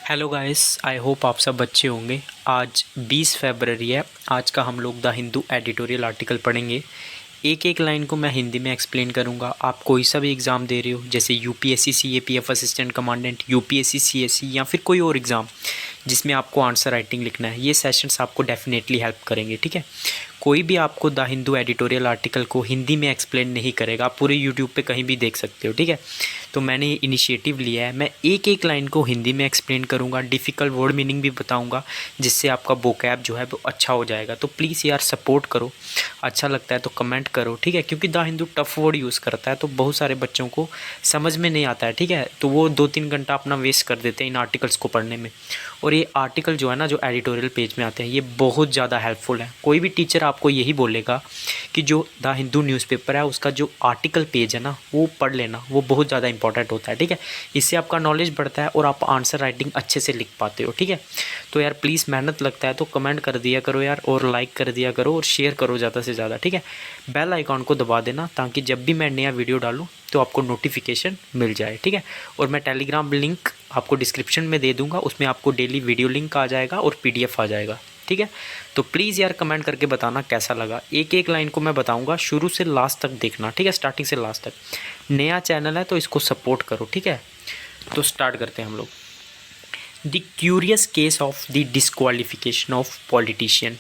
Hello guys, I hope आप सब अच्छे होंगे। आज 20 फरवरी है। आज का हम लोग द हिंदू एडिटोरियल आर्टिकल पढ़ेंगे। एक एक लाइन को मैं हिंदी में एक्सप्लेन करूंगा। आप कोई सा भी एग्ज़ाम दे रहे हो, जैसे UPSC CAPF assistant commandant, UPSC CSC या फिर कोई और एग्ज़ाम जिसमें आपको आंसर राइटिंग लिखना है, ये सेशंस आपको डेफिनेटली हेल्प करेंगे। ठीक है, कोई भी आपको द हिंदू एडिटोरियल आर्टिकल को हिंदी में एक्सप्लेन नहीं करेगा। आप पूरे यूट्यूब पे कहीं भी देख सकते हो। ठीक है, तो मैंने ये इनिशिएटिव लिया है। मैं एक एक लाइन को हिंदी में एक्सप्लेन करूँगा, डिफ़िकल्ट वर्ड मीनिंग भी बताऊँगा, जिससे आपका वोकैब जो है वो अच्छा हो जाएगा। तो प्लीज़ यार सपोर्ट करो, अच्छा लगता है तो कमेंट करो। ठीक है, क्योंकि the Hindu tough word use करता है तो बहुत सारे बच्चों को समझ में नहीं आता है। ठीक है, तो वो 2-3 घंटा अपना वेस्ट कर देते हैं इन आर्टिकल्स को पढ़ने में। और ये आर्टिकल जो है ना, जो एडिटोरियल पेज में आते हैं, ये बहुत ज़्यादा हेल्पफुल है। कोई भी टीचर आपको यही बोलेगा कि जो द हिंदू न्यूज़पेपर है उसका जो आर्टिकल पेज है ना, वो पढ़ लेना, वो बहुत ज़्यादा इंपॉर्टेंट होता है। ठीक है, इससे आपका नॉलेज बढ़ता है और आप आंसर राइटिंग अच्छे से लिख पाते हो। ठीक है, तो यार प्लीज़ मेहनत लगता है तो कमेंट कर दिया करो यार, और लाइक कर दिया करो और शेयर करो ज़्यादा से ज़्यादा। ठीक है, बेल आइकॉन को दबा देना ताकि जब भी मैं नया वीडियो डालूँ तो आपको नोटिफिकेशन मिल जाए। ठीक है, और मैं टेलीग्राम लिंक आपको डिस्क्रिप्शन में दे दूँगा, उसमें आपको डेली वीडियो लिंक आ जाएगा और PDF आ जाएगा। ठीक है, तो प्लीज़ यार कमेंट करके बताना कैसा लगा। एक एक लाइन को मैं बताऊंगा, शुरू से लास्ट तक देखना। ठीक है, स्टार्टिंग से लास्ट तक। नया चैनल है तो इसको सपोर्ट करो। ठीक है, तो स्टार्ट करते हैं हम लोग। The curious case of the disqualification of politician.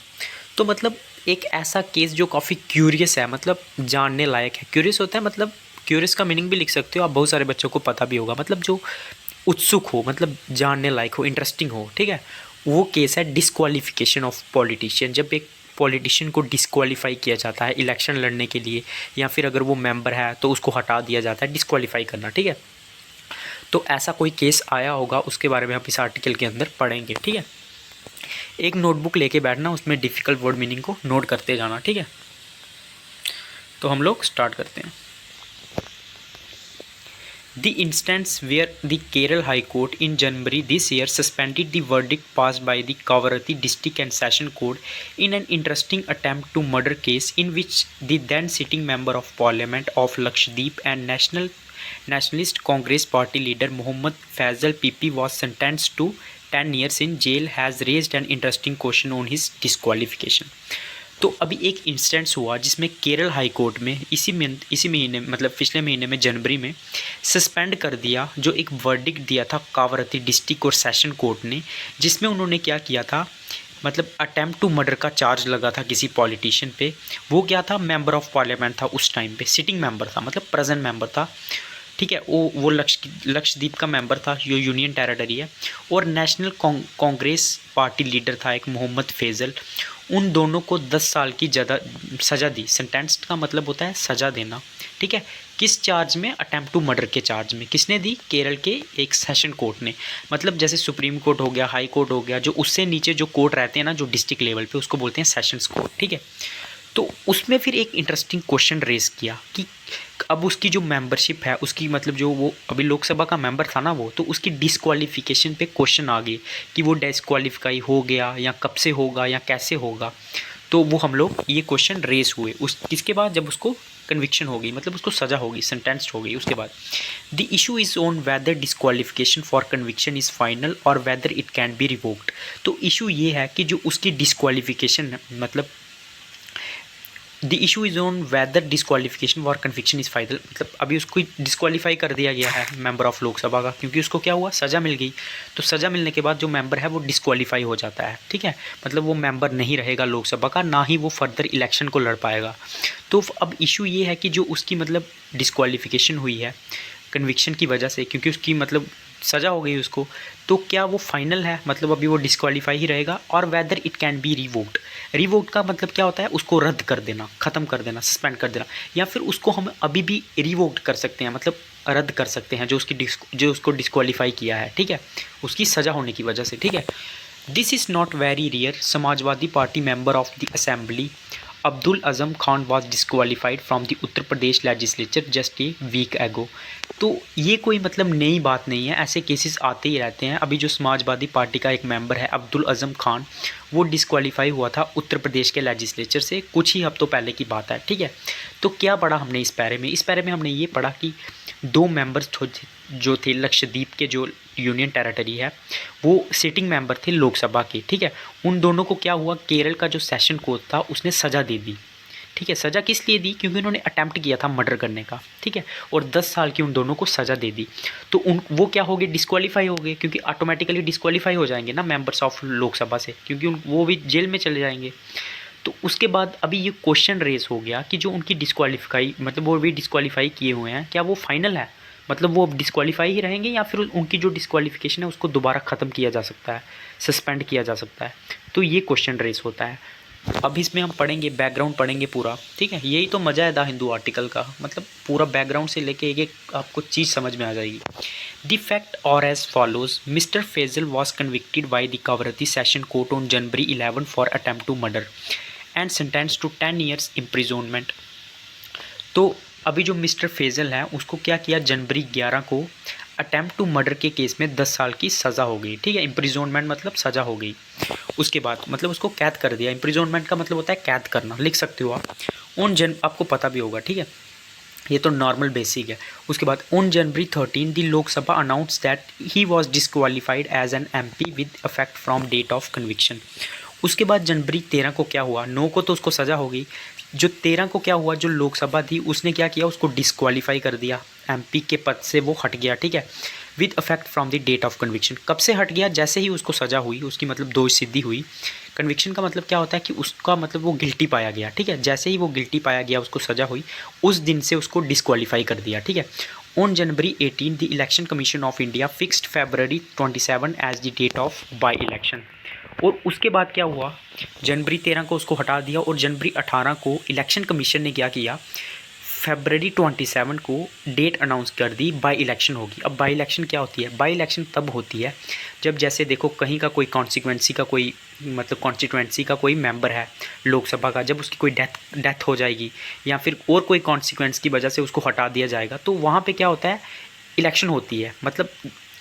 तो मतलब एक ऐसा केस जो काफ़ी क्यूरियस है, मतलब जानने लायक है। क्यूरियस होता है मतलब, क्यूरियस का मीनिंग भी लिख सकते हो आप, बहुत सारे बच्चों को पता भी होगा। मतलब जो उत्सुक हो, मतलब जानने लायक हो, इंटरेस्टिंग हो। ठीक है, वो केस है डिस्क्वालिफिकेशन ऑफ पॉलिटिशियन। जब एक पॉलिटिशियन को डिस्क्वालीफाई किया जाता है इलेक्शन लड़ने के लिए, या फिर अगर वो मेंबर है तो उसको हटा दिया जाता है, डिस्क्वालीफाई करना। ठीक है, तो ऐसा कोई केस आया होगा, उसके बारे में आप इस आर्टिकल के अंदर पढ़ेंगे। ठीक है, एक नोटबुक लेके बैठना, उसमें डिफ़िकल्ट वर्ड मीनिंग को नोट करते जाना। ठीक है, तो हम लोग स्टार्ट करते हैं। The instance where the Kerala High Court in January this year suspended the verdict passed by the Kavaratti District and Session Court in an interesting attempt to murder case in which the then sitting member of Parliament of Lakshadweep and Nationalist Congress Party leader Mohammad Faisal PP was sentenced to 10 years in jail has raised an interesting question on his disqualification. तो अभी एक instance हुआ जिसमें Kerala high court में इसी महीने, मतलब पिछले महीने में जनवरी में सस्पेंड कर दिया, जो एक वर्डिक्ट दिया था कावरती डिस्ट्रिक्ट और सेशन कोर्ट ने, जिसमें उन्होंने क्या किया था, मतलब अटेम्प्ट टू मर्डर का चार्ज लगा था किसी पॉलिटिशियन पे। वो क्या था, मेंबर ऑफ पार्लियामेंट था उस टाइम पे, सिटिंग मेंबर था, मतलब प्रेजेंट मेंबर था। ठीक है, वो लक्षद्वीप का मेंबर था, जो यूनियन टेरिटरी है। और नेशनल कांग्रेस पार्टी लीडर था एक मोहम्मद फैजल। उन दोनों को 10 साल की सज़ा दी। सेंटेंस्ड का मतलब होता है सज़ा देना। ठीक है, किस चार्ज में, अटेम्प्ट टू मर्डर के चार्ज में। किसने दी, केरल के एक सेशन कोर्ट ने। मतलब जैसे सुप्रीम कोर्ट हो गया, हाई कोर्ट हो गया, जो उससे नीचे जो कोर्ट रहते हैं ना, जो डिस्ट्रिक्ट लेवल पे, उसको बोलते हैं सेशंस कोर्ट। ठीक है, तो उसमें फिर एक इंटरेस्टिंग क्वेश्चन रेज किया कि अब उसकी जो मेंबरशिप है, उसकी मतलब जो वो अभी लोकसभा का मेंबर था ना वो, तो उसकी डिस्क्वालिफिकेशन पे क्वेश्चन आ गए कि वो डिस्क्वालीफाई हो गया या कब से होगा या कैसे होगा। तो वो हम लोग ये क्वेश्चन रेज हुए उस इसके बाद, जब उसको कन्विक्शन हो गई, मतलब उसको सज़ा होगी, सेंटेंस्ड हो गई। उसके बाद the issue is on whether disqualification for conviction is final और whether it can be revoked. तो इशू ये है कि जो उसकी डिस्क्वालिफिकेशन, मतलब the issue is on whether disqualification for conviction is final, मतलब अभी उसको डिस्क्वालीफाई कर दिया गया है मेंबर ऑफ लोकसभा का, क्योंकि उसको क्या हुआ, सज़ा मिल गई। तो सज़ा मिलने के बाद जो मेंबर है वो डिस्क्वालीफाई हो जाता है। ठीक है, मतलब वो मेंबर नहीं रहेगा लोकसभा का, ना ही वो फर्दर इलेक्शन को लड़ पाएगा। तो अब इशू ये है कि जो उसकी मतलब डिस्क्वालिफिकेशन हुई है कन्विक्शन की वजह से, क्योंकि उसकी मतलब सज़ा हो गई उसको, तो क्या वो फाइनल है, मतलब अभी वो डिस्क्वालीफाई ही रहेगा। और whether it can be revoked. Revoked का मतलब क्या होता है, उसको रद्द कर देना, ख़त्म कर देना, सस्पेंड कर देना। या फिर उसको हम अभी भी रिवोक्ड कर सकते हैं, मतलब रद्द कर सकते हैं जो उसको डिस्क्वालीफाई किया है। ठीक है, उसकी सज़ा होने की वजह से। ठीक है, this is not very rare. Samajwadi party member of the assembly Abdul Azam Khan was disqualified from the Uttar Pradesh legislature just a week ago. तो ये कोई मतलब नई बात नहीं है, ऐसे केसेस आते ही रहते हैं। अभी जो समाजवादी पार्टी का एक मेंबर है अब्दुल अज़म खान, वो डिस्क्वालीफाई हुआ था उत्तर प्रदेश के लेजिस्लेचर से, कुछ ही हफ्तों पहले की बात है, ठीक है। तो क्या पढ़ा हमने इस पैरे में? इस पैरे में हमने ये पढ़ा कि दो मेंबर्स जो थे लक्षद्वीप के, जो यूनियन टेरिटरी है, वो सिटिंग मेंबर थे लोकसभा के, ठीक है। उन दोनों को क्या हुआ, केरल का जो सेशन कोर्ट था उसने सज़ा दे दी, ठीक है। सज़ा किस लिए दी? क्योंकि उन्होंने अटेम्प्ट किया था मर्डर करने का, ठीक है, और 10 साल की उन दोनों को सज़ा दे दी। तो वो क्या हो गए, डिस्क्वालीफाई हो गए, क्योंकि ऑटोमेटिकली डिस्क्वालीफाई हो जाएंगे ना मेंबर्स ऑफ लोकसभा से, क्योंकि वो भी जेल में चले जाएंगे। तो उसके बाद अभी ये क्वेश्चन रेस हो गया कि जो उनकी डिस्क्वालीफाई, मतलब वो भी डिस्क्वालीफाई किए हुए हैं, क्या वो फाइनल है? मतलब वो डिस्क्वालीफाई ही रहेंगे या फिर उनकी जो डिस्क्वालिफिकेशन है उसको दोबारा ख़त्म किया जा सकता है, सस्पेंड किया जा सकता है? तो ये क्वेश्चन रेस होता है। अब इसमें हम पढ़ेंगे, बैकग्राउंड पढ़ेंगे पूरा, ठीक है। यही तो मज़ा है द हिंदू आर्टिकल का, मतलब पूरा बैकग्राउंड से लेके एक एक आपको चीज़ समझ में आ जाएगी। द फैक्ट और as follows, mister Faizal was convicted by the Kavaratti session court on January 11 for attempt to murder and sentence to 10 years imprisonment. तो अभी जो मिस्टर फेजल है उसको क्या किया, जनवरी 11 को अटेम्प्ट टू मर्डर के केस में 10 साल की सज़ा हो गई, ठीक है। इम्प्रिजोनमेंट मतलब सज़ा हो गई। उसके बाद मतलब उसको कैद कर दिया। इम्प्रिजोनमेंट का मतलब होता है कैद करना, लिख सकते हो आप। आपको पता भी होगा, ठीक है, ये तो नॉर्मल बेसिक है। उसके बाद on January 13 the Lok Sabha announce that he was disqualified as an MP with effect from date of conviction. उसके बाद जनवरी 13 को क्या हुआ, 9 को तो उसको सज़ा हो गई, जो 13 को क्या हुआ, जो लोकसभा थी उसने क्या किया, उसको डिस्क्वालीफाई कर दिया, MP के पद से वो हट गया, ठीक है, with effect from the date of conviction. कब से हट गया? जैसे ही उसको सज़ा हुई, उसकी मतलब दोष सिद्धि हुई। कन्विक्शन का मतलब क्या होता है कि उसका मतलब वो गिल्टी पाया गया, ठीक है। जैसे ही वो गिल्टी पाया गया, उसको सज़ा हुई, उस दिन से उसको डिस्क्वालीफाई कर दिया, ठीक है। On January 18 the election commission of India fixed February 27 as the date of by election. और उसके बाद क्या हुआ, जनवरी 13 को उसको हटा दिया और जनवरी 18 को इलेक्शन कमीशन ने क्या किया, February 27 को डेट अनाउंस कर दी, बाई इलेक्शन होगी। अब बाई इलेक्शन क्या होती है? बाई इलेक्शन तब होती है जब जैसे देखो कहीं का कोई कॉन्स्टिट्यूंसी का कोई मतलब कॉन्स्टिट्यूंसी का कोई मेंबर है लोकसभा का, जब उसकी कोई डेथ हो जाएगी या फिर और कोई कॉन्स्टिट्यूंसी की वजह से उसको हटा दिया जाएगा, तो वहाँ पे क्या होता है, इलेक्शन होती है। मतलब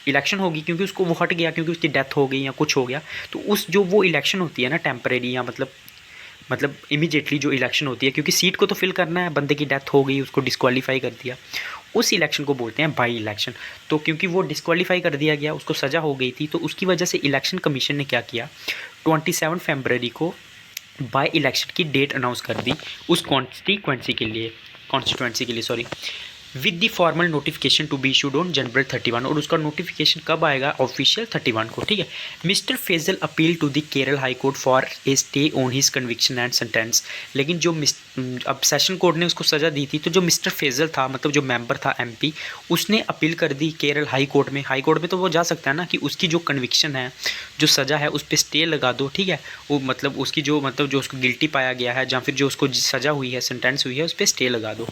इलेक्शन होगी क्योंकि उसको वो हट गया, क्योंकि उसकी डेथ हो गई या कुछ हो गया, तो उस जो वो इलेक्शन होती है ना टेम्परेरी, या मतलब इमीडिएटली जो इलेक्शन होती है, क्योंकि सीट को तो फिल करना है, बंदे की डेथ हो गई, उसको डिस्क्वालीफाई कर दिया, उस इलेक्शन को बोलते हैं बाई इलेक्शन। तो क्योंकि वो डिस्क्वालीफाई कर दिया गया, उसको सज़ा हो गई थी, तो उसकी वजह से इलेक्शन कमीशन ने क्या किया, 27 फरवरी को बाई इलेक्शन की डेट अनाउंस कर दी उस कॉन्स्टिट्यूंसी के लिए sorry, with the formal notification to be issued on January 31। और उसका नोटिफिकेशन कब आएगा, ऑफिशियल 31 को, ठीक है। Mister Faizal appeal to the Kerala high court for a stay on his conviction and sentence. लेकिन जो अब सेशन कोर्ट ने उसको सज़ा दी थी, तो जो मिस्टर फेजल था, मतलब जो मेंबर था MP, उसने अपील कर दी केरल हाई कोर्ट में। हाई कोर्ट में तो वो जा सकता है ना कि उसकी जो कन्विक्शन है, जो सज़ा है, उस पर स्टे लगा दो, ठीक है। वो मतलब उसकी जो उसको गिल्टी पाया गया है या फिर जो उसको सज़ा हुई है, सेंटेंस हुई है, उस पर स्टे लगा दो,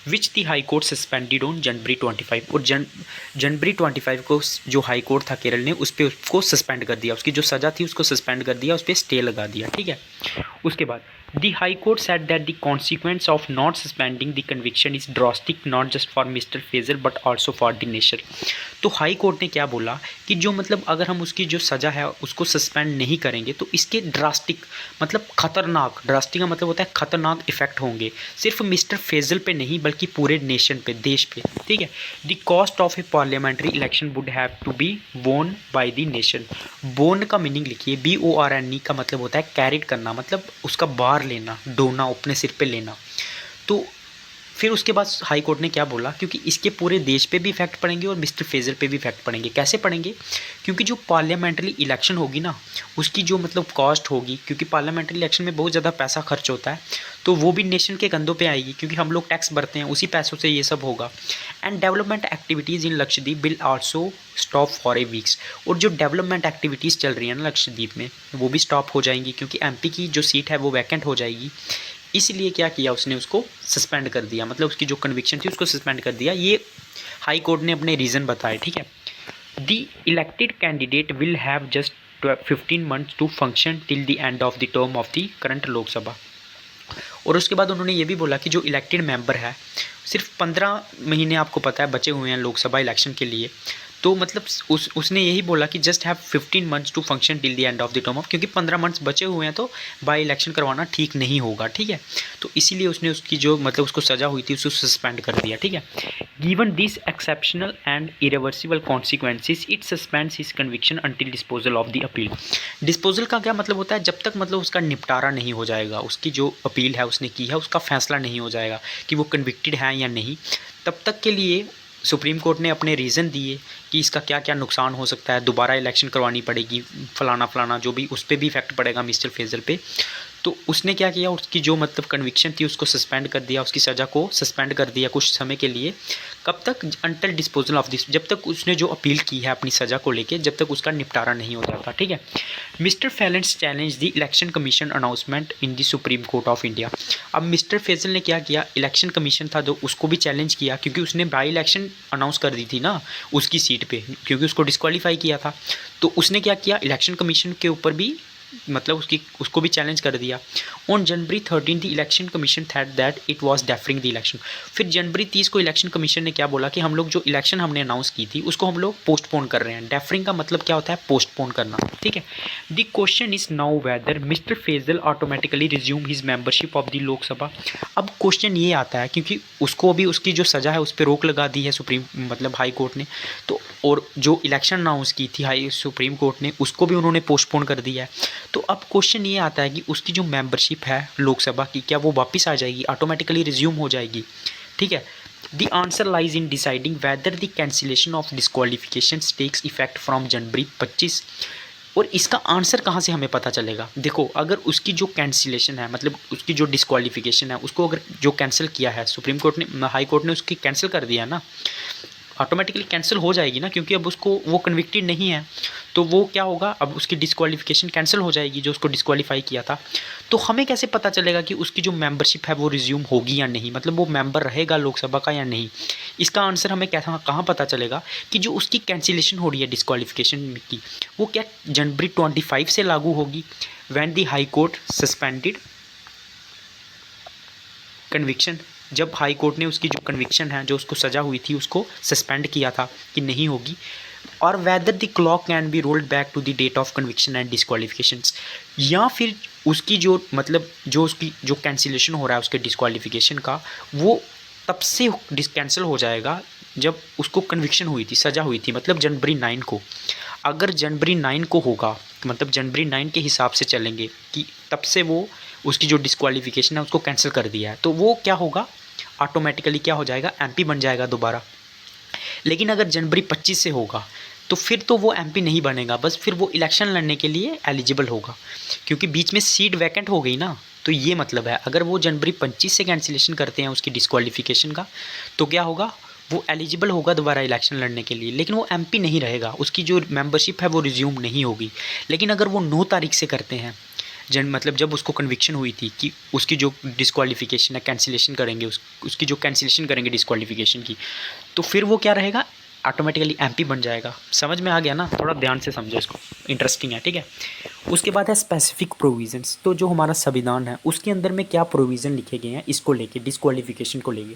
which the high court suspended on January 25। और जनवरी 25 को जो हाई कोर्ट था केरल ने, उस पर उसको सस्पेंड कर दिया, उसकी जो सज़ा थी उसको सस्पेंड कर दिया, उस पर स्टे लगा दिया, ठीक है। उसके बाद the high court said that the consequence of not suspending the conviction is drastic not just for mister phrasal but also for the nation. तो हाई कोर्ट ने क्या बोला कि जो मतलब अगर हम उसकी जो सज़ा है उसको सस्पेंड नहीं करेंगे, तो इसके ड्रास्टिक मतलब खतरनाक, ड्रास्टिक का मतलब होता है खतरनाक इफेक्ट होंगे, सिर्फ मिस्टर फेजल पे नहीं बल्कि पूरे नेशन पे, देश पे, ठीक है। The cost of a parliamentary election would have to be borne by the nation. Borne का मीनिंग लिखिए, BORNE का मतलब होता है कैरिड करना, मतलब उसका बार लेना, ढोना, अपने सिर पे लेना। तो फिर उसके बाद हाई कोर्ट ने क्या बोला, क्योंकि इसके पूरे देश पे भी इफेक्ट पड़ेंगे और मिस्टर फेजल पे भी इफेक्ट पड़ेंगे। कैसे पड़ेंगे? क्योंकि जो पार्लियामेंट्री इलेक्शन होगी ना, उसकी जो मतलब कॉस्ट होगी, क्योंकि पार्लियामेंट्री इलेक्शन में बहुत ज़्यादा पैसा खर्च होता है, तो वो भी नेशन के कंधों पे आएगी, क्योंकि हम लोग टैक्स भरते हैं, उसी पैसों से ये सब होगा। And development activities in Lakshadweep will also stop for a weeks. और जो डेवलपमेंट एक्टिविटीज़ चल रही है ना लक्षद्वीप में, वो भी स्टॉप हो जाएंगी, क्योंकि MP की जो सीट है वो वैकेंट हो जाएगी। इसलिए क्या किया उसने, उसको सस्पेंड कर दिया, मतलब उसकी जो कन्विक्शन थी उसको सस्पेंड कर दिया। ये हाई कोर्ट ने अपने रीज़न बताए, ठीक है। The elected candidate will have just 15 months to function till the end of the term of the current Lok Sabha. और उसके बाद उन्होंने ये भी बोला कि जो इलेक्टेड मेंबर है, सिर्फ 15 महीने आपको पता है बचे हुए हैं लोकसभा इलेक्शन के लिए, तो मतलब उसने यही बोला कि just have 15 months to function till the end of the term of, क्योंकि 15 मंथ्स बचे हुए हैं तो बाई इलेक्शन करवाना ठीक नहीं होगा, ठीक है। तो इसीलिए उसने उसकी जो मतलब उसको सज़ा हुई थी उसको सस्पेंड कर दिया, ठीक है। Given this exceptional and irreversible consequences it suspends his conviction until disposal of the appeal. Disposal का क्या मतलब होता है, जब तक मतलब उसका निपटारा नहीं हो जाएगा, उसकी जो अपील है उसने की है उसका फैसला नहीं हो जाएगा कि वो कन्विक्टेड है या नहीं, तब तक के लिए सुप्रीम कोर्ट ने अपने रीज़न दिए कि इसका क्या क्या नुकसान हो सकता है, दोबारा इलेक्शन करवानी पड़ेगी, फलाना फलाना जो भी, उस पर भी इफेक्ट पड़ेगा मिस्टर फैजल पे। तो उसने क्या किया, उसकी जो मतलब कन्विक्शन थी उसको सस्पेंड कर दिया, उसकी सज़ा को सस्पेंड कर दिया कुछ समय के लिए। कब तक, अंटिल डिस्पोजल ऑफ दिस, जब तक उसने जो अपील की है अपनी सज़ा को लेके, जब तक उसका निपटारा नहीं हो जाता, ठीक है। Mister phalanx challenge the election commission announcement in the supreme court of India. अब मिस्टर फैजल ने क्या किया, इलेक्शन कमीशन था जो उसको भी चैलेंज किया, क्योंकि उसने बाई इलेक्शन अनाउंस कर दी थी ना उसकी सीट पे, क्योंकि उसको डिस्क्वालीफाई किया था। तो उसने क्या किया, इलेक्शन कमीशन के ऊपर भी मतलब उसको भी चैलेंज कर दिया। On January 13 the election commission that that it was deferring the election. फिर जनवरी 30 को इलेक्शन कमीशन ने क्या बोला कि हम लोग जो इलेक्शन हमने अनाउंस की थी उसको हम लोग पोस्टपोन कर रहे हैं। डेफरिंग का मतलब क्या होता है, पोस्टपोन करना, ठीक है। The question is now whether mister Faizal automatically resume his membership of the Lok Sabha. अब क्वेश्चन ये आता है, क्योंकि उसको अभी उसकी जो सज़ा है उस पर रोक लगा दी है सुप्रीम मतलब हाई कोर्ट ने, तो और जो इलेक्शन अनाउंस की थी हाई सुप्रीम कोर्ट ने उसको भी उन्होंने पोस्टपोन कर दिया है। तो अब क्वेश्चन ये आता है कि उसकी जो मेंबरशिप है लोकसभा की, क्या वो वापस आ जाएगी, ऑटोमेटिकली रिज्यूम हो जाएगी, ठीक है। The answer lies in deciding whether the cancellation of disqualification takes effect from January 25। और इसका आंसर कहाँ से हमें पता चलेगा, देखो अगर उसकी जो कैंसिलेशन है मतलब उसकी जो डिस्क्वालिफिकेशन है उसको अगर जो कैंसिल किया है सुप्रीम कोर्ट ने, हाई कोर्ट ने उसकी कैंसिल कर दिया ना, ऑटोमेटिकली कैंसिल हो जाएगी ना, क्योंकि अब उसको वो कन्विक्टेड नहीं है, तो वो क्या होगा, अब उसकी डिस्क्वालिफिकेशन कैंसिल हो जाएगी जो उसको डिस्क्वालीफाई किया था। तो हमें कैसे पता चलेगा कि उसकी जो मेंबरशिप है वो रिज्यूम होगी या नहीं, मतलब वो मेंबर रहेगा लोकसभा का या नहीं। इसका आंसर हमें कैसा कहाँ पता चलेगा कि जो उसकी कैंसिलेशन हो रही है डिस्क्वालिफिकेशन की, वो क्या जनवरी 25 से लागू होगी, when the high court suspended conviction, जब हाई कोर्ट ने उसकी जो कन्विक्शन है जो उसको सज़ा हुई थी उसको सस्पेंड किया था कि नहीं होगी, और whether the clock can be rolled back to the date of conviction and disqualifications, या फिर उसकी जो मतलब जो उसकी जो कैंसिलेशन हो रहा है उसके डिस्क्वालिफिकेशन का, वो तब से कैंसिल हो जाएगा जब उसको कन्विक्शन हुई थी, सज़ा हुई थी, मतलब जनवरी 9 को। अगर जनवरी 9 को होगा मतलब जनवरी 9 के हिसाब से चलेंगे कि तब से वो उसकी जो डिस्क्वालिफिकेशन है उसको कैंसिल कर दिया है, तो वो क्या होगा, ऑटोमेटिकली क्या हो जाएगा, एमपी बन जाएगा दोबारा। लेकिन अगर जनवरी 25 से होगा तो फिर तो वो एमपी नहीं बनेगा, बस फिर वो इलेक्शन लड़ने के लिए एलिजिबल होगा, क्योंकि बीच में सीट वैकेंट हो गई ना। तो ये मतलब है, अगर वो जनवरी 25 से कैंसिलेशन करते हैं उसकी डिस्क्वालिफिकेशन का, तो क्या होगा, वो एलिजिबल होगा दोबारा इलेक्शन लड़ने के लिए, लेकिन वो एमपी नहीं रहेगा, उसकी जो मेंबरशिप है वो रिज्यूम नहीं होगी। लेकिन अगर वो 9 तारीख से करते हैं, मतलब जब उसको कन्विक्शन हुई थी कि उसकी जो डिस्क्वालिफिकेशन है कैंसिलेशन करेंगे, उसकी जो कैंसिलेशन करेंगे डिस्क्वालिफिकेशन की, तो फिर वो क्या रहेगा, ऑटोमेटिकली एमपी बन जाएगा। समझ में आ गया ना, थोड़ा ध्यान से समझो इसको, इंटरेस्टिंग है, ठीक है। उसके बाद है स्पेसिफिक प्रोविजंस। तो जो हमारा संविधान है उसके अंदर में क्या प्रोविज़न लिखे गए हैं इसको लेके, डिस्क्वालिफिकेशन को लेके।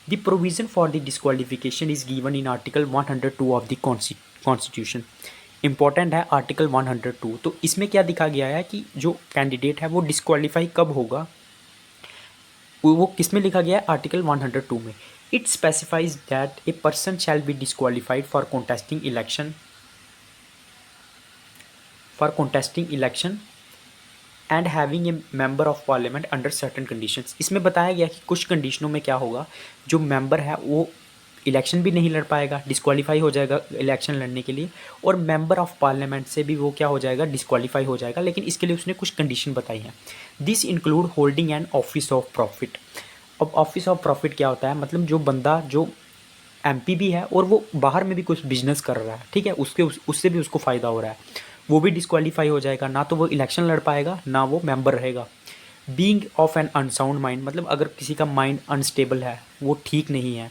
The provision for the disqualification is given in article 102 of the constitution. Important है आर्टिकल 102। तो इसमें क्या दिखा गया है कि जो कैंडिडेट है वो डिस्क्वालीफाई कब होगा, वो किस में लिखा गया है, आर्टिकल 102 में। It specifies that a person shall be disqualified for contesting election and having a member of parliament under certain conditions. इसमें बताया गया कि कुछ कंडीशनों में क्या होगा, जो मेंबर है वो इलेक्शन भी नहीं लड़ पाएगा, डिस्क्वालीफाई हो जाएगा इलेक्शन लड़ने के लिए, और मेंबर ऑफ पार्लियामेंट से भी वो क्या हो जाएगा, डिस्क्वालीफाई हो जाएगा। लेकिन इसके लिए उसने कुछ कंडीशन बताई हैं। This include holding an office of profit. अब ऑफिस ऑफ प्रॉफिट क्या होता है, मतलब जो बंदा जो एमपी भी है और वो बाहर में भी कुछ बिजनेस कर रहा है, ठीक है, उससे भी उसको फ़ायदा हो रहा है, वो भी डिस्क्वालीफाई हो जाएगा, ना तो वो इलेक्शन लड़ पाएगा ना वो मेंबर रहेगा। Being of an unsound mind, मतलब अगर किसी का माइंड अनस्टेबल है, वो ठीक नहीं है,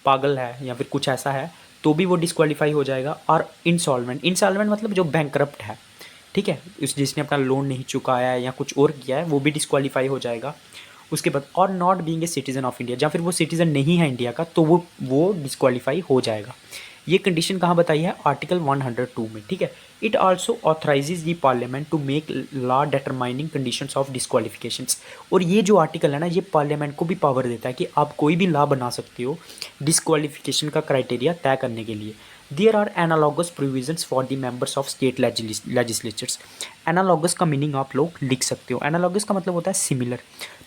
पागल है या फिर कुछ ऐसा है, तो भी वो डिस्क्वालीफाई हो जाएगा। और इंसॉल्वेंट मतलब जो बैंकरप्ट है, ठीक है, जिसने अपना लोन नहीं चुकाया है या कुछ और किया है, वो भी डिस्क्वालीफाई हो जाएगा। उसके बाद और not being a citizen of India, या फिर वो सिटीजन नहीं है इंडिया का, तो वो डिस्क्वालीफाई हो जाएगा। ये कंडीशन कहाँ बताई है? आर्टिकल 102 में, ठीक है। It also authorises the parliament to make law determining conditions of disqualifications. और ये जो आर्टिकल है ना, ये पार्लियामेंट को भी पावर देता है कि आप कोई भी लॉ बना सकते हो डिस्क्वालिफिकेशन का क्राइटेरिया तय करने के लिए। There are analogous provisions for the members of state legislatures. Analogous का मीनिंग आप लोग लिख सकते हो। एनालॉगस का मतलब होता है सिमिलर।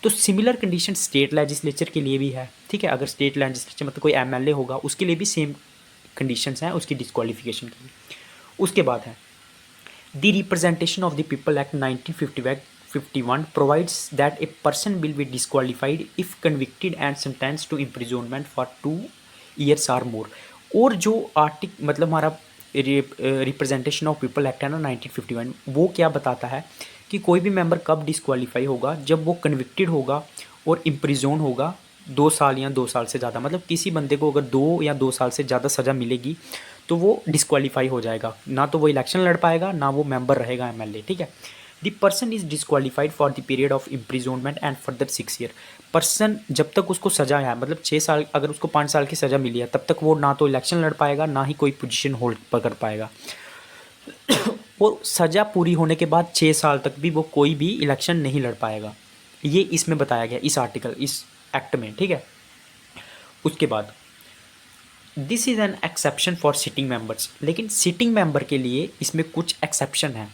तो सिमिलर कंडीशन स्टेट लेजिस्लेचर के लिए भी है, ठीक है। अगर स्टेट लेजिस्लेचर मतलब कोई एमएलए होगा, उसके लिए भी सेम कंडीशंस हैं उसकी डिस्क्वालिफिकेशन की। उसके बाद है the representation of the people act 1951 provides that a person will be disqualified if convicted and sentenced to imprisonment for 2 years or more। और जो मतलब हमारा रिप्रेजेंटेशन ऑफ पीपल एक्ट है ना 1951, वो क्या बताता है कि कोई भी मेंबर कब डिस्क्वालीफाई होगा? जब वो कन्विक्टेड होगा और इम्प्रिजोन होगा 2 साल या 2 साल से ज़्यादा। मतलब किसी बंदे को अगर 2 या 2 साल से ज़्यादा सज़ा मिलेगी तो वो डिस्क्वालीफाई हो जाएगा, ना तो वो इलेक्शन लड़ पाएगा, ना वो मेंबर रहेगा एमएलए, ठीक है। The person is disqualified for the period of imprisonment and further 6 year. Person जब तक उसको सज़ा है, मतलब 6 साल, अगर उसको 5 साल की सज़ा मिली है, तब तक वो ना तो इलेक्शन लड़ पाएगा, ना ही कोई पोजीशन होल्ड पकड़ पाएगा। और सज़ा पूरी होने के बाद 6 साल तक भी वो कोई भी इलेक्शन नहीं लड़ पाएगा। ये इसमें बताया गया इस आर्टिकल, इस एक्ट में, ठीक है। उसके बाद this is an exception for sitting members. लेकिन सिटिंग मेंबर के लिए इसमें कुछ एक्सेप्शन है।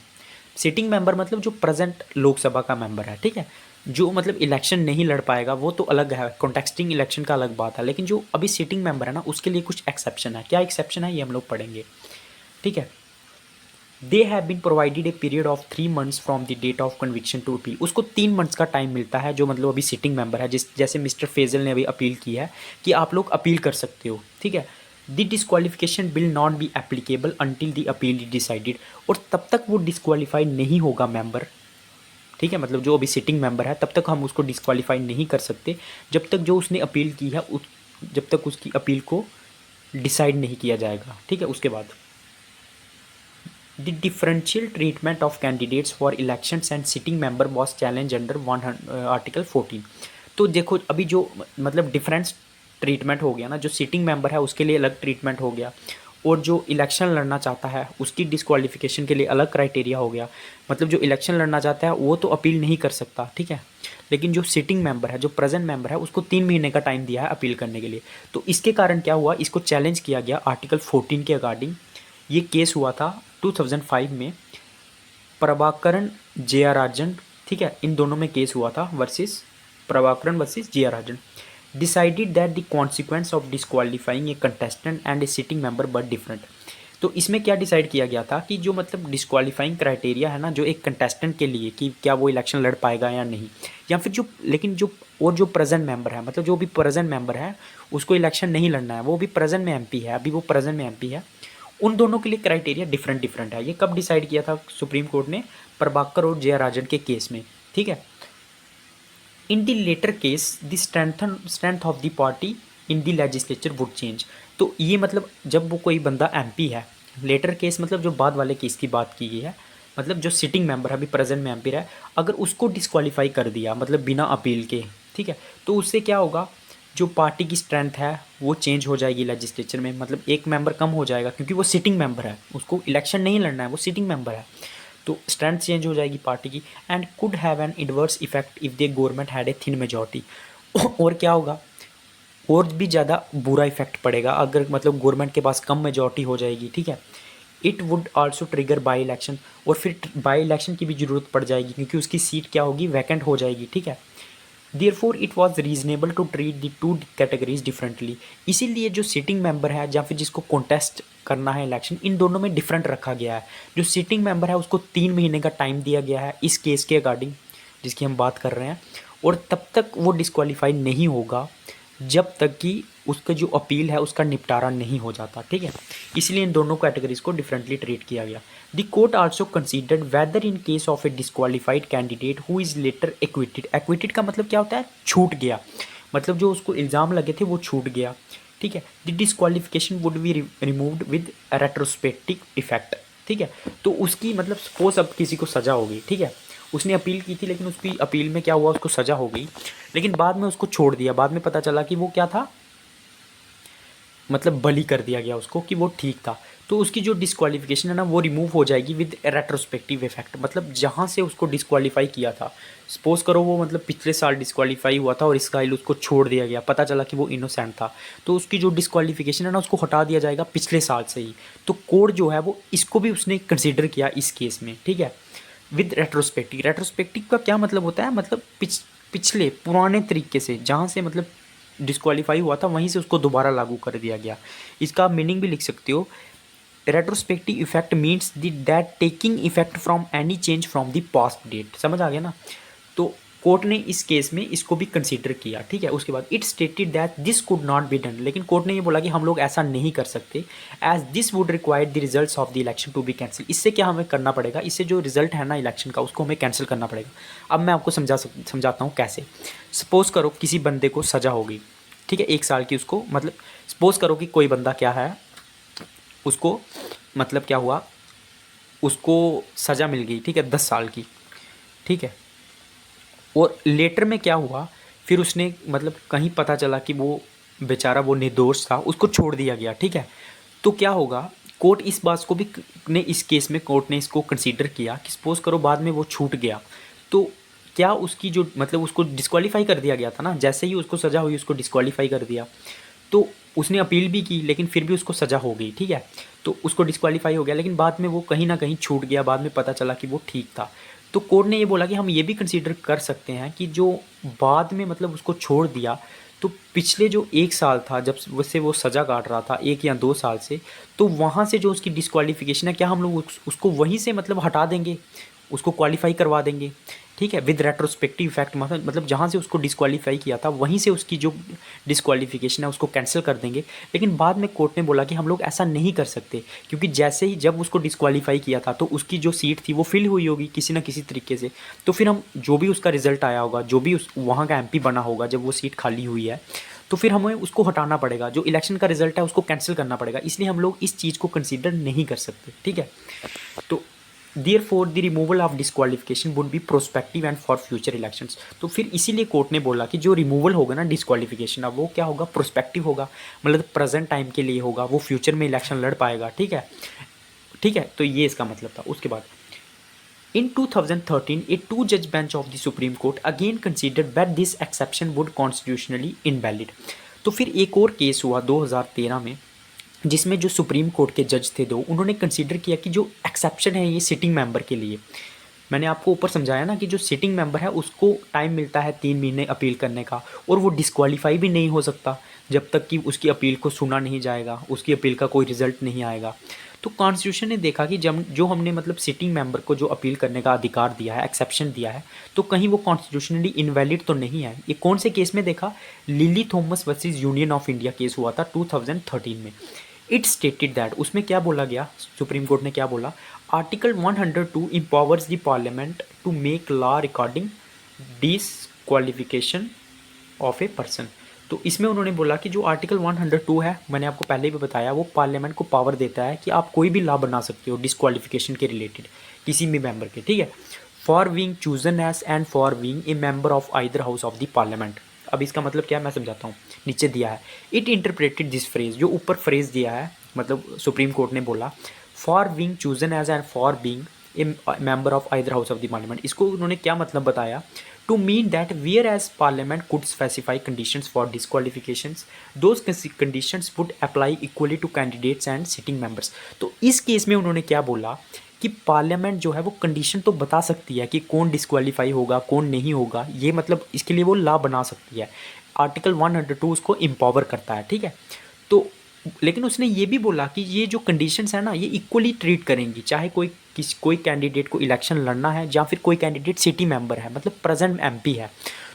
सिटिंग मेंबर मतलब जो प्रेजेंट लोकसभा का मेंबर है, ठीक है। जो मतलब इलेक्शन नहीं लड़ पाएगा वो तो अलग है, कॉन्टेक्स्टिंग इलेक्शन का अलग बात है। लेकिन जो अभी सिटिंग मेंबर है ना, उसके लिए कुछ एक्सेप्शन है। क्या एक्सेप्शन है ये हम लोग पढ़ेंगे, ठीक है। They have been provided a period of 3 months from the date of conviction to appeal. उसको 3 months का टाइम मिलता है, जो मतलब अभी सिटिंग मेंबर है, जैसे मिस्टर फैजल ने अभी अपील की है कि आप लोग अपील कर सकते हो, ठीक है। The disqualification will not be applicable until the appeal is decided. और तब तक वो डिस्क्वालीफाई नहीं होगा मेंबर, ठीक है। मतलब जो अभी सिटिंग मेंबर है, तब तक हम उसको डिस्क्वालीफाई नहीं कर सकते जब तक जो उसने अपील की है जब तक उसकी अपील को डिसाइड नहीं किया जाएगा, ठीक है। उसके बाद The differential treatment of candidates for elections and sitting member was challenged under article 14। तो देखो अभी जो मतलब डिफरेंस ट्रीटमेंट हो गया ना, जो सिटिंग मेंबर है उसके लिए अलग ट्रीटमेंट हो गया, और जो इलेक्शन लड़ना चाहता है उसकी डिस्क्वालिफिकेशन के लिए अलग क्राइटेरिया हो गया। मतलब जो इलेक्शन लड़ना चाहता है वो तो अपील नहीं कर सकता, ठीक है। लेकिन जो सिटिंग मेंबर है, जो प्रेजेंट मेंबर है, उसको 3 महीने का टाइम दिया है अपील करने के लिए। तो इसके कारण क्या हुआ, इसको चैलेंज किया गया आर्टिकल 14 के अकॉर्डिंग। ये केस हुआ था 2005 में, प्रभाकरण जयराजन, ठीक है। इन दोनों में केस हुआ था versus Prabhakaran versus Jayarajan. Decided that the consequence of disqualifying a contestant and a sitting member but different. तो इसमें क्या डिसाइड किया गया था कि जो मतलब डिस्क्वालीफाइंग क्राइटेरिया है ना, जो एक कंटेस्टेंट के लिए कि क्या वो इलेक्शन लड़ पाएगा या नहीं, या फिर जो लेकिन जो और जो प्रेजेंट मेंबर है, मतलब जो भी प्रेजेंट मेंबर है उसको इलेक्शन नहीं लड़ना है, वो भी प्रेजेंट में एमपी है, अभी वो प्रेजेंट में एमपी है, उन दोनों के लिए क्राइटेरिया डिफरेंट डिफरेंट है। ये कब डिसाइड किया था सुप्रीम कोर्ट ने? प्रभाकर और जयराजन के केस में, ठीक है। In the latter case the strength of the party in the legislature would change. तो ये मतलब जब वो कोई बंदा एमपी है, लेटर केस मतलब जो बाद वाले केस की बात की गई है, मतलब जो सिटिंग मेंबर है अभी प्रेजेंट में एमपी है, अगर उसको डिस्क्वालीफाई कर दिया मतलब बिना अपील के, ठीक है, तो उससे क्या होगा, जो पार्टी की स्ट्रेंथ है वो चेंज हो जाएगी लेजिस्लेचर में। मतलब एक मेंबर कम हो जाएगा क्योंकि वो सिटिंग मेंबर है, उसको इलेक्शन नहीं लड़ना है, वो सिटिंग मेंबर है, तो स्ट्रेंथ चेंज हो जाएगी पार्टी की। And could have an adverse effect if the government had a thin majority. और क्या होगा, और भी ज़्यादा बुरा इफेक्ट पड़ेगा अगर मतलब गवर्नमेंट के पास कम मेजॉरिटी हो जाएगी, ठीक है। It would also trigger by election, और फिर बाई इलेक्शन की भी ज़रूरत पड़ जाएगी क्योंकि उसकी सीट क्या होगी, वैकेंट हो जाएगी, ठीक है। Therefore it was reasonable to treat the two categories differently। इसीलिए जो सिटिंग मेंबर है या फिर जिसको कॉन्टेस्ट करना है इलेक्शन, इन दोनों में डिफरेंट रखा गया है। जो सिटिंग मेंबर है उसको 3 महीने का टाइम दिया गया है इस केस के अकॉर्डिंग जिसकी हम बात कर रहे हैं, और तब तक वो डिस्क्वालीफाई नहीं होगा जब तक कि उसका जो अपील है उसका निपटारा नहीं हो जाता, ठीक है। इसलिए इन दोनों कैटेगरीज को डिफरेंटली ट्रीट किया गया। The court also considered whether in case of a disqualified candidate who is later acquitted. Acquitted का मतलब क्या होता है, छूट गया, मतलब जो उसको इल्ज़ाम लगे थे वो छूट गया, ठीक है। The disqualification would be removed with retrospective effect, ठीक है। तो उसकी मतलब सपोज अब किसी को सज़ा होगी, ठीक है, उसने अपील की थी, लेकिन उसकी अपील में क्या हुआ, उसको सज़ा हो गई, लेकिन बाद में उसको छोड़ दिया। बाद में पता चला कि वो क्या था, मतलब बली कर दिया गया उसको, कि वो ठीक था। तो उसकी जो डिस्क्वालिफिकेशन है ना वो रिमूव हो जाएगी विद रेट्रोस्पेक्टिव इफेक्ट। मतलब जहाँ से उसको डिस्क्वालीफाई किया था, सपोज करो वो मतलब पिछले साल डिस्क्वालीफाई हुआ था और इस साल उसको छोड़ दिया गया, पता चला कि वो इनोसेंट था, तो उसकी जो डिस्क्वालिफिकेशन है ना उसको हटा दिया जाएगा पिछले साल से ही। तो कोर्ट जो है वो इसको भी उसने कंसिडर किया इस केस में, ठीक है, विद रेट्रोस्पेक्टिव। रेट्रोस्पेक्टिव का क्या मतलब होता है, मतलब पिछले पुराने तरीके से जहाँ से मतलब डिस्क्वालीफाई हुआ था वहीं से उसको दोबारा लागू कर दिया गया। इसका मीनिंग भी लिख सकते हो, retrospective effect means the that taking effect from any change from the past date. समझ आ गया ना। तो कोर्ट ने इस केस में इसको भी कंसीडर किया, ठीक है। उसके बाद it stated that this could not be done, लेकिन कोर्ट ने ये बोला कि हम लोग ऐसा नहीं कर सकते, as this would require the results of the election to be cancel. इससे क्या हमें करना पड़ेगा, इससे जो रिजल्ट है ना इलेक्शन का उसको हमें कैंसिल करना पड़ेगा। अब मैं आपको समझाता हूँ कैसे। सपोज करो किसी बंदे को सज़ा हो गई, ठीक है, 1 साल की उसको, मतलब सपोज करो कि कोई बंदा क्या है, उसको मतलब क्या हुआ, उसको सज़ा मिल गई, ठीक है, 10 साल की, ठीक है। और लेटर में क्या हुआ, फिर उसने मतलब कहीं पता चला कि वो बेचारा वो निर्दोष था, उसको छोड़ दिया गया, ठीक है। तो क्या होगा, कोर्ट इस बात को भी ने इस केस में कोर्ट ने इसको कंसीडर किया कि सपोज करो बाद में वो छूट गया, तो क्या उसकी जो मतलब उसको डिस्क्वालीफाई कर दिया गया था ना, जैसे ही उसको सज़ा हुई उसको डिस्क्वालीफाई कर दिया। तो उसने अपील भी की, लेकिन फिर भी उसको सज़ा हो गई, ठीक है। तो उसको डिस्क्वालीफाई हो गया, लेकिन बाद में वो कहीं ना कहीं छूट गया, बाद में पता चला कि वो ठीक था। तो कोर्ट ने ये बोला कि हम ये भी कंसीडर कर सकते हैं कि जो बाद में मतलब उसको छोड़ दिया, तो पिछले जो 1 साल था जब वैसे वो सज़ा काट रहा था 1 या 2 साल से, तो वहाँ से जो उसकी डिस्क्वालिफिकेशन है, क्या हम लोग उसको वहीं से मतलब हटा देंगे, उसको क्वालिफाई करवा देंगे, ठीक है, विद रेट्रोस्पेक्टिव इफेक्ट। मतलब जहाँ से उसको डिस्क्वालीफाई किया था वहीं से उसकी जो डिस्क्वालिफिकेशन है उसको कैंसिल कर देंगे। लेकिन बाद में कोर्ट ने बोला कि हम लोग ऐसा नहीं कर सकते, क्योंकि जैसे ही जब उसको डिस्क्वालीफाई किया था तो उसकी जो सीट थी वो फिल हुई होगी किसी ना किसी तरीके से। तो फिर हम जो भी उसका रिजल्ट आया होगा, जो भी उस वहाँ का एमपी बना होगा जब वो सीट खाली हुई है, तो फिर हमें उसको हटाना पड़ेगा, जो इलेक्शन का रिजल्ट है उसको कैंसिल करना पड़ेगा। इसलिए हम लोग इस चीज़ को कंसिडर नहीं कर सकते, ठीक है। तो therefore the removal of disqualification would B prospective and for future elections. तो फिर इसीलिए कोर्ट ने बोला कि जो रिमूवल होगा ना डिस्क्वालिफिकेशन, अब वो क्या होगा, प्रोस्पेक्टिव होगा, मतलब प्रेजेंट टाइम के लिए होगा, वो फ्यूचर में इलेक्शन लड़ पाएगा, ठीक है, ठीक है। तो ये इसका मतलब था। उसके बाद in 2013 a two judge bench of the Supreme Court again considered that this exception would constitutionally invalid। तो फिर एक और केस हुआ 2013 में, जिसमें जो सुप्रीम कोर्ट के जज थे 2, उन्होंने कंसीडर किया कि जो एक्सेप्शन है ये सिटिंग मेंबर के लिए, मैंने आपको ऊपर समझाया ना कि जो सिटिंग मेंबर है उसको टाइम मिलता है 3 महीने अपील करने का, और वो डिस्क्वालीफाई भी नहीं हो सकता जब तक कि उसकी अपील को सुना नहीं जाएगा, उसकी अपील का कोई रिजल्ट नहीं आएगा। तो कॉन्स्टिट्यूशन ने देखा कि जब जो हमने मतलब सिटिंग मेंबर को जो अपील करने का अधिकार दिया है, एक्सेप्शन दिया है, तो कहीं वो कॉन्स्टिट्यूशनली इनवैलिड तो नहीं है। ये कौन से केस में देखा, lily Thomas versus union of India case हुआ था 2013 में। इट स्टेटेड दैट, उसमें क्या बोला गया, सुप्रीम कोर्ट ने क्या बोला, article 102 empowers the parliament to make law regarding disqualification of a person। तो इसमें उन्होंने बोला कि जो आर्टिकल 102 है, मैंने आपको पहले भी बताया, वो पार्लियामेंट को पावर देता है कि आप कोई भी लॉ बना सकते हो डिस्क्वालिफिकेशन के रिलेटेड किसी भी मेंबर के, ठीक है, for being chosen as and for being a member of either house of the parliament. अब इसका मतलब क्या है मैं समझाता हूँ, नीचे दिया है, इट इंटरप्रेटेड दिस फ्रेज, जो ऊपर फ्रेज दिया है, मतलब सुप्रीम कोर्ट ने बोला for being chosen as and for being a member of either house of the parliament, इसको उन्होंने क्या मतलब बताया, to mean that whereas parliament could specify conditions for disqualifications, those conditions would apply equally to candidates and sitting members. तो इस case में उन्होंने क्या बोला कि पार्लियामेंट जो है वो कंडीशन तो बता सकती है कि कौन डिस्क्वालीफाई होगा कौन नहीं होगा, ये मतलब इसके लिए वो लॉ बना सकती है, आर्टिकल 102 उसको एम्पावर करता है, ठीक है। तो लेकिन उसने ये भी बोला कि ये जो कंडीशंस है ना ये इक्वली ट्रीट करेंगी, चाहे कोई कैंडिडेट को इलेक्शन लड़ना है या फिर कोई कैंडिडेट सिटी मेंबर है, मतलब प्रेजेंट एमपी है,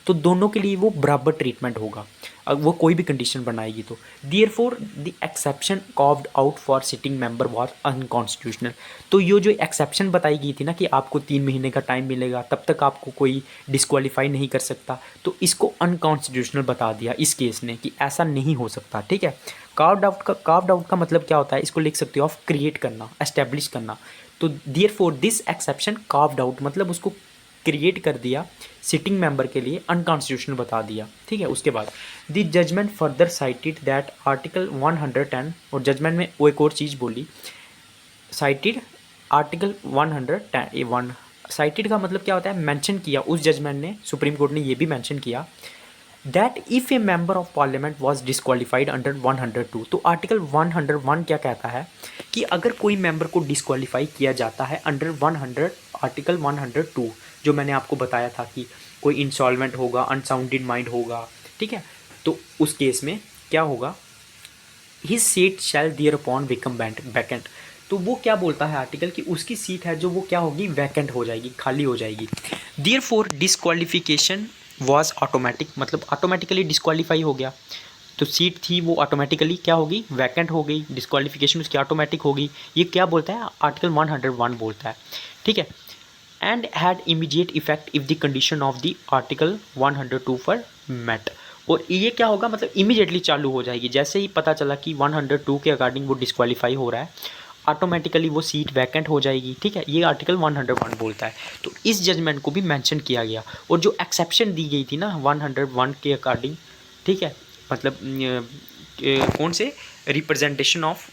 तो दोनों के लिए वो बराबर ट्रीटमेंट होगा अगर वो कोई भी कंडीशन बनाएगी तो। Therefore the exception carved out for sitting member was unconstitutional. तो ये जो एक्सेप्शन बताई गई थी ना कि आपको 3 महीने का टाइम मिलेगा तब तक आपको कोई डिस्क्वालीफाई नहीं कर सकता, तो इसको अनकॉन्स्टिट्यूशनल बता दिया इस केस ने कि ऐसा नहीं हो सकता, ठीक है। कार्व्ड आउट का मतलब क्या होता है, इसको लिख सकते हो आप क्रिएट करना, एस्टेब्लिश करना। तो therefore this exception carved out मतलब उसको क्रिएट कर दिया सिटिंग मेंबर के लिए अनकॉन्स्टिट्यूशनल बता दिया, ठीक है। उसके बाद the judgement further cited that article 110, और जजमेंट में वो एक और चीज़ बोली, साइटेड आर्टिकल 110 साइटेड का मतलब क्या होता है, मेंशन किया उस जजमेंट ने, सुप्रीम कोर्ट ने ये भी मेंशन किया that if A member of parliament was disqualified under 102, तो आर्टिकल 101 क्या कहता है कि अगर कोई मेंबर को डिस्क्वालीफाई किया जाता है अंडर 100 आर्टिकल 102, जो मैंने आपको बताया था कि कोई इंसॉल्वेंट होगा, अनसाउंडेड माइंड होगा, ठीक है, तो उस केस में क्या होगा, हिज सीट शैल दियर अपॉन बिकम वैकेंट। तो वो क्या बोलता है आर्टिकल कि उसकी सीट है जो वो क्या होगी, वैकेंट हो जाएगी, खाली हो जाएगी। दियर फॉर डिस्क्वालिफिकेशन वॉज ऑटोमेटिक, मतलब ऑटोमेटिकली डिस्क्वालीफाई हो गया, तो सीट थी वो ऑटोमेटिकली क्या होगी, वैकेंट हो गई, डिस्क्वालिफिकेशन उसकी ऑटोमेटिक होगी। ये क्या बोलता है, आर्टिकल 101 बोलता है, ठीक है। And had immediate effect if the condition of the article 102 for met, और ये क्या होगा, मतलब इमीडिएटली चालू हो जाएगी, जैसे ही पता चला कि 102 के अकॉर्डिंग वो डिस्क्वालीफाई हो रहा है, ऑटोमेटिकली वो सीट वैकेंट हो जाएगी, ठीक है। ये आर्टिकल 101 बोलता है। तो इस जजमेंट को भी मेंशन किया गया, और जो एक्सेप्शन दी गई थी ना 101 के अकॉर्डिंग, ठीक है, मतलब कौन से रिप्रेजेंटेशन ऑफ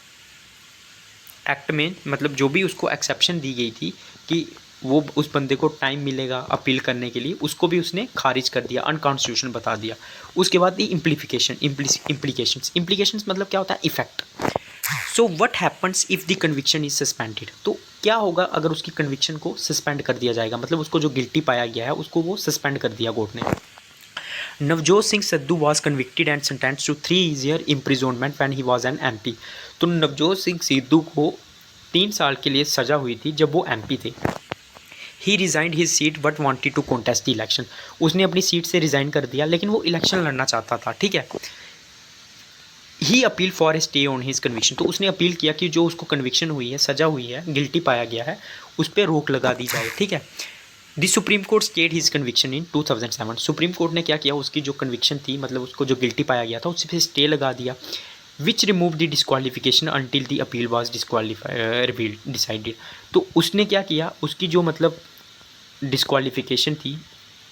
एक्ट में, मतलब जो भी उसको एक्सेप्शन दी गई थी कि वो उस बंदे को टाइम मिलेगा अपील करने के लिए, उसको भी उसने खारिज कर दिया, अनकॉन्स्टिट्यूशनल बता दिया। उसके बाद दी इम्प्लीकेशंस मतलब क्या होता है, effect. So what happens if the conviction is suspended, तो क्या होगा अगर उसकी कन्विक्शन को सस्पेंड कर दिया जाएगा, मतलब उसको जो गिल्टी पाया गया है उसको वो सस्पेंड कर दिया कोर्ट ने। Navjot Singh Sidhu was convicted and sentenced to 3 year imprisonment when he was an MP। तो नवजोत सिंह सिद्धू को 3 साल के लिए सजा हुई थी जब वो MP थे। He resigned his seat but wanted to contest the election, उसने अपनी सीट से रिज़ाइन कर दिया लेकिन वो इलेक्शन लड़ना चाहता था, ठीक है। He appeal for a stay on his conviction, तो उसने अपील किया कि जो उसको कन्विक्शन हुई है, सजा हुई है, गिल्टी पाया गया है, उस पर रोक लगा दी जाए, ठीक है। The supreme court stayed his conviction in 2007, supreme court ने क्या किया, उसकी जो कन्विक्शन थी, मतलब उसको जो गिल्टी पाया गया था उस पर स्टे लगा दिया, which remove the disqualification until the appeal was decided. तो उसने क्या किया, उसकी जो मतलब डिस्क्वालिफिकेशन थी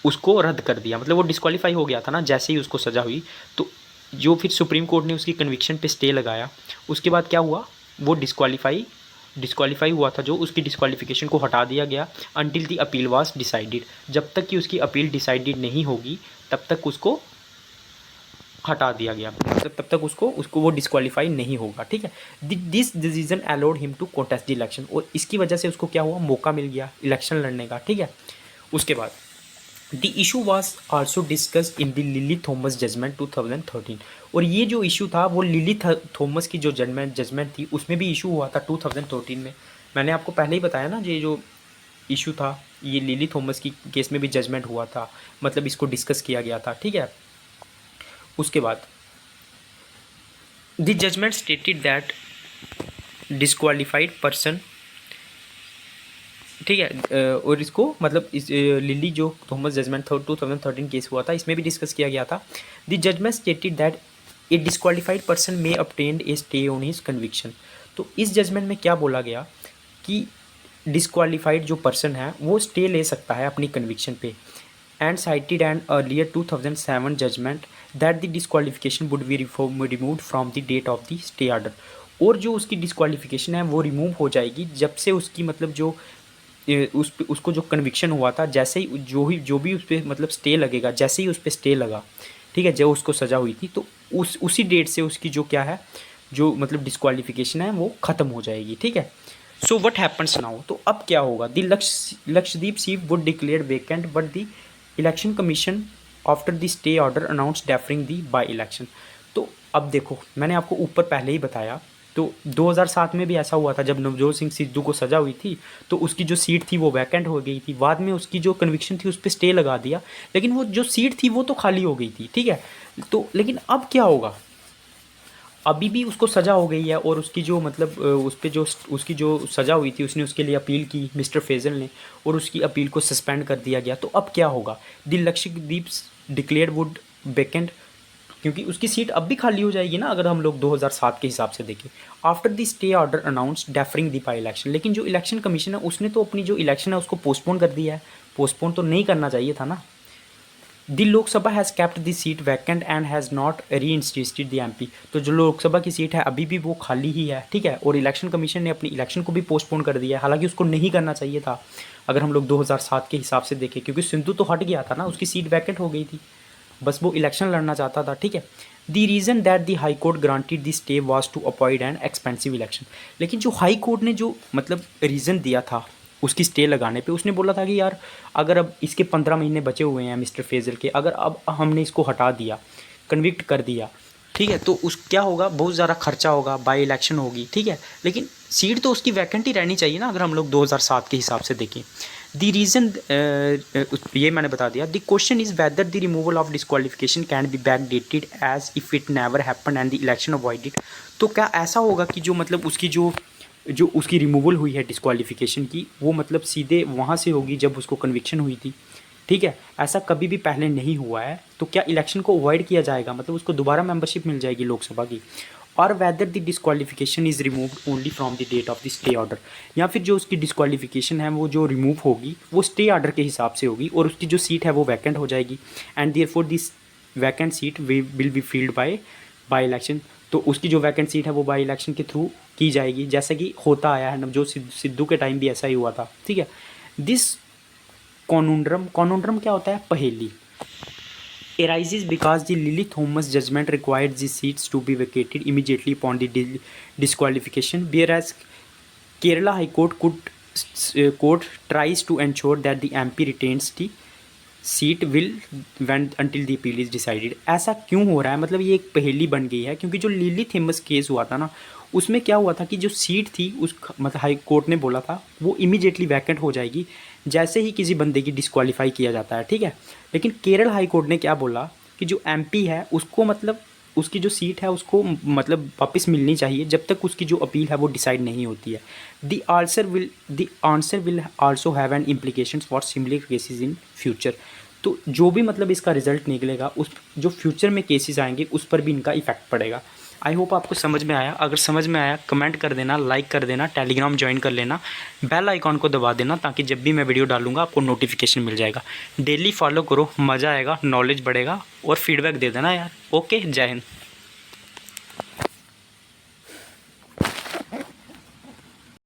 उसको रद्द कर दिया, मतलब वो डिस्क्वालीफाई हो गया था ना जैसे ही उसको सज़ा हुई, तो जो फिर सुप्रीम कोर्ट ने उसकी कन्विक्शन पे स्टे लगाया, उसके बाद क्या हुआ, वो डिस्क्वालीफाई हुआ था, जो उसकी डिस्क्वालिफिकेशन को हटा दिया गया until the appeal was decided, जब तक कि उसकी अपील डिसाइडेड नहीं होगी तब तक उसको हटा दिया गया, मतलब तब तक उसको वो डिस्क्वालीफाई नहीं होगा, ठीक है। This decision allowed him to contest the election, और इसकी वजह से उसको क्या हुआ, मौका मिल गया इलेक्शन लड़ने का, ठीक है। उसके बाद the issue was also discuss in the Lily Thomas judgement 2013, और ये जो इशू था वो लिली थॉमस की जो जजमेंट थी उसमें भी इशू हुआ था 2013 में। मैंने आपको पहले ही बताया ना, ये जो इशू था ये लिली थॉमस की केस में भी जजमेंट हुआ था, मतलब इसको डिस्कस किया गया था, ठीक है। उसके बाद the judgement stated that disqualified person, ठीक है, और इसको मतलब इस लिली जो थॉमस जजमेंट 2013 केस हुआ था इसमें भी डिस्कस किया गया था। The judgement stated that a disqualified person may obtained a stay on his conviction. तो इस जजमेंट में क्या बोला गया कि डिस्क्वालीफाइड जो पर्सन है वो स्टे ले सकता है अपनी कन्विक्शन पे, and cited and earlier 2007 judgement that the disqualification would be removed from the date of the stay order, और जो उसकी डिस्क्वालिफिकेशन है वो रिमूव हो जाएगी जब से उसकी मतलब जो उसको जो कन्विक्शन हुआ था, जैसे ही जो भी उस पर मतलब स्टे लगेगा, जैसे ही उस पर स्टे लगा, ठीक है, जब उसको सज़ा हुई थी तो उसी डेट से उसकी जो क्या है, जो मतलब डिस्क्वालिफिकेशन है वो ख़त्म हो जाएगी, ठीक है। सो व्हाट हैपन्स नाउ, तो अब क्या होगा, the Lakshadweep seat would declare vacant but the election commission after the stay order announce deferring the by election. तो अब देखो, मैंने आपको ऊपर पहले ही बताया, तो 2007 में भी ऐसा हुआ था जब नवजोत सिंह सिद्धू को सज़ा हुई थी तो उसकी जो सीट थी वो वैकेंट हो गई थी, बाद में उसकी जो कन्विक्शन थी उस पर स्टे लगा दिया, लेकिन वो जो सीट थी वो तो खाली हो गई थी, ठीक है। तो लेकिन अब क्या होगा, अभी भी उसको सज़ा हो गई है, और उसकी जो मतलब उस पर जो उसकी जो सज़ा हुई थी उसने उसके लिए अपील की मिस्टर फैजल ने, और उसकी अपील को सस्पेंड कर दिया गया। तो अब क्या होगा, the Lakshadweep declare would vacant क्योंकि उसकी सीट अब भी खाली हो जाएगी ना अगर हम लोग 2007 के हिसाब से देखें। After the stay order announce deferring the by election, लेकिन जो इलेक्शन कमीशन है उसने तो अपनी जो इलेक्शन है उसको पोस्टपोन कर दिया है। पोस्टपोन तो नहीं करना चाहिए था ना। The Lok Sabha has kept the seat vacant and has not री इंस्टिट्यूटेड द एमपी, तो जो लोकसभा की सीट है अभी भी वो खाली ही है, ठीक है। और इलेक्शन कमीशन ने अपनी इलेक्शन को भी पोस्टपोन कर दिया है, हालांकि उसको नहीं करना चाहिए था अगर हम लोग 2007 के हिसाब से देखें, क्योंकि सिंधु तो हट गया था ना, उसकी सीट वैकेंट हो गई थी, बस वो इलेक्शन लड़ना चाहता था, ठीक है। The reason that the high court granted the stay was to avoid an expensive election, लेकिन जो हाई कोर्ट ने जो मतलब रीज़न दिया था उसकी स्टे लगाने पे, उसने बोला था कि यार अगर अब इसके 15 महीने बचे हुए हैं मिस्टर फैज़ल के, अगर अब हमने इसको हटा दिया, कन्विक्ट कर दिया, ठीक है, तो उस क्या होगा, बहुत ज़्यादा खर्चा होगा, बाई इलेक्शन होगी, ठीक है, लेकिन सीट तो उसकी वैकेंट ही रहनी चाहिए ना अगर हम लोग 2007 के हिसाब से देखें। द रीज़न ये मैंने बता दिया। The question is whether the removal of disqualification can be back dated as if it never happen and the election avoided, तो क्या ऐसा होगा कि जो मतलब उसकी जो उसकी रिमूवल हुई है डिस्क्वालिफिकेशन की, वो मतलब सीधे वहाँ से होगी जब उसको कन्विक्शन हुई थी, ठीक है, ऐसा कभी भी पहले नहीं हुआ है, तो क्या इलेक्शन को अवॉइड किया जाएगा, मतलब उसको दोबारा मेंबरशिप मिल जाएगी लोकसभा की। और whether the disqualification is removed only from the date of the stay order, या फिर जो उसकी डिस्क्वालिफिकेशन है वो जो रिमूव होगी वो स्टे ऑर्डर के हिसाब से होगी और उसकी जो सीट है वो वैकेंट हो जाएगी, and therefore this vacant seat will be filled by election, तो उसकी जो वैकेंट सीट है वो बाई इलेक्शन के थ्रू की जाएगी, जैसे कि होता आया है ना, जो सिद्धू के टाइम भी ऐसा ही हुआ था, ठीक है। दिस कॉन्ड्रम क्या होता है, पहेली, arises because the Lily Thomas judgment required the seats to be vacated immediately upon the disqualification, whereas Kerala High Court tries to ensure that the MP retains the seat will when until the appeal is decided। ऐसा क्यों हो रहा है, मतलब ये एक पहेली बन गई है, क्योंकि जो लिली थेमस केस हुआ था ना, उसमें क्या हुआ था कि जो सीट थी उस मतलब हाई कोर्ट ने बोला था वो इमीडिएटली वैकेंट हो जाएगी जैसे ही किसी बंदे की डिस्क्वालीफाई किया जाता है, ठीक है। लेकिन केरल हाई कोर्ट ने क्या बोला कि जो एमपी है उसको मतलब उसकी जो सीट है उसको मतलब वापस मिलनी चाहिए जब तक उसकी जो अपील है वो डिसाइड नहीं होती है। The answer will also have an implications for similar cases in future, तो जो भी मतलब इसका रिजल्ट निकलेगा उस जो फ्यूचर में केसेस आएंगे उस पर भी इनका इफेक्ट पड़ेगा। आई होप आपको समझ में आया, अगर समझ में आया कमेंट कर देना, लाइक कर देना, टेलीग्राम ज्वाइन कर लेना, बेल आइकॉन को दबा देना ताकि जब भी मैं वीडियो डालूंगा आपको नोटिफिकेशन मिल जाएगा। डेली फॉलो करो, मज़ा आएगा, नॉलेज बढ़ेगा और फीडबैक दे देना यार। ओके, जय हिंद।